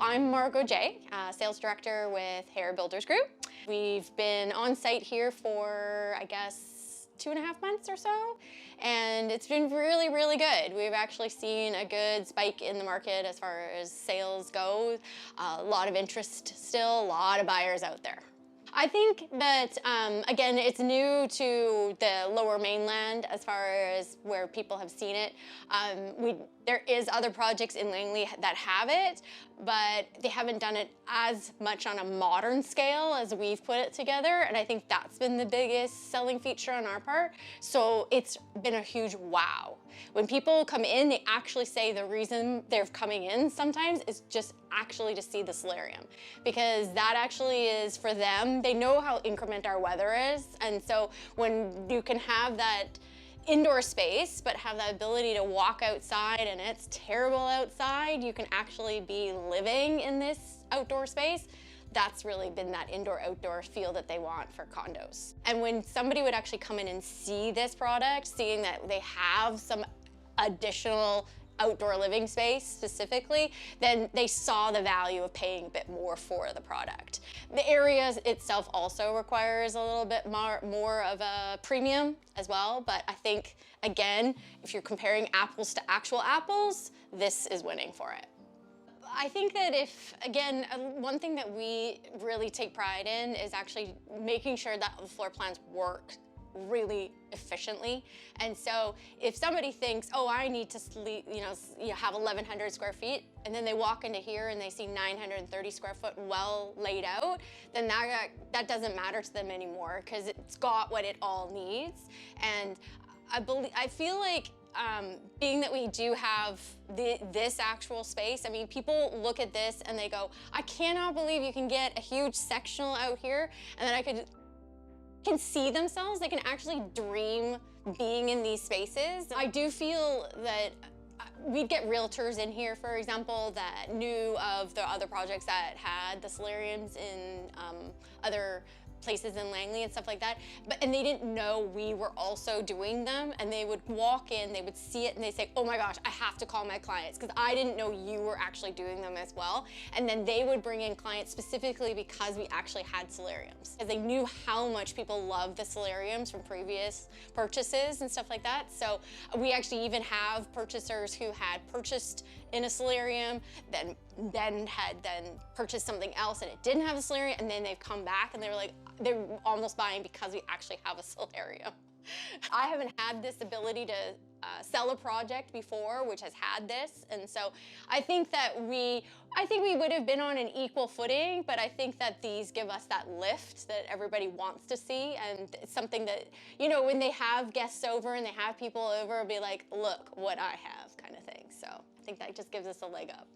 I'm Margot J, Sales Director with Hair Builders Group. We've been on site here for, I guess, 2.5 months or so, and it's been really, really good. We've actually seen a good spike in the market as far as sales go. A lot of interest still, a lot of buyers out there. I think that, again, it's new to the lower mainland as far as where people have seen it. There is other projects in Langley that have it, but they haven't done it as much on a modern scale as we've put it together, and I think that's been the biggest selling feature on our part. So it's been a huge wow. When people come in, they actually say the reason they're coming in sometimes is just actually to see the solarium, because that actually is for them. They know how inclement our weather is, and so when you can have that indoor space but have the ability to walk outside and it's terrible outside, you can actually be living in this outdoor space. That's really been that indoor-outdoor feel that they want for condos. And when somebody would actually come in and see this product, seeing that they have some additional outdoor living space specifically, then they saw the value of paying a bit more for the product. The area itself also requires a little bit more of a premium as well, but I think, again, if you're comparing apples to actual apples, this is winning for it. I think that again, one thing that we really take pride in is actually making sure that the floor plans work really efficiently. And so if somebody thinks, oh, I need to sleep, have 1,100 square feet, and then they walk into here and they see 930 square foot well laid out, then that doesn't matter to them anymore, because it's got what it all needs. And I feel like being that we do have this actual space, I mean, people look at this and they go, I cannot believe you can get a huge sectional out here, and then can see themselves, they can actually dream being in these spaces. I do feel that we'd get realtors in here, for example, that knew of the other projects that had the solariums in other places in Langley and stuff like that, and they didn't know we were also doing them, and they would walk in, they would see it, and they say, oh my gosh, I have to call my clients because I didn't know you were actually doing them as well. And then they would bring in clients specifically because we actually had solariums, because they knew how much people love the solariums from previous purchases and stuff like that. So we actually even have purchasers who had purchased in a solarium, then had purchased something else and it didn't have a solarium, and then they've come back and they were like, they're almost buying because we actually have a solarium. I haven't had this ability to sell a project before which has had this, and so I think we would have been on an equal footing, but I think that these give us that lift that everybody wants to see, and it's something that, when they have guests over and they have people over, it'll be like, look what I have, kind of thing. So I think that just gives us a leg up.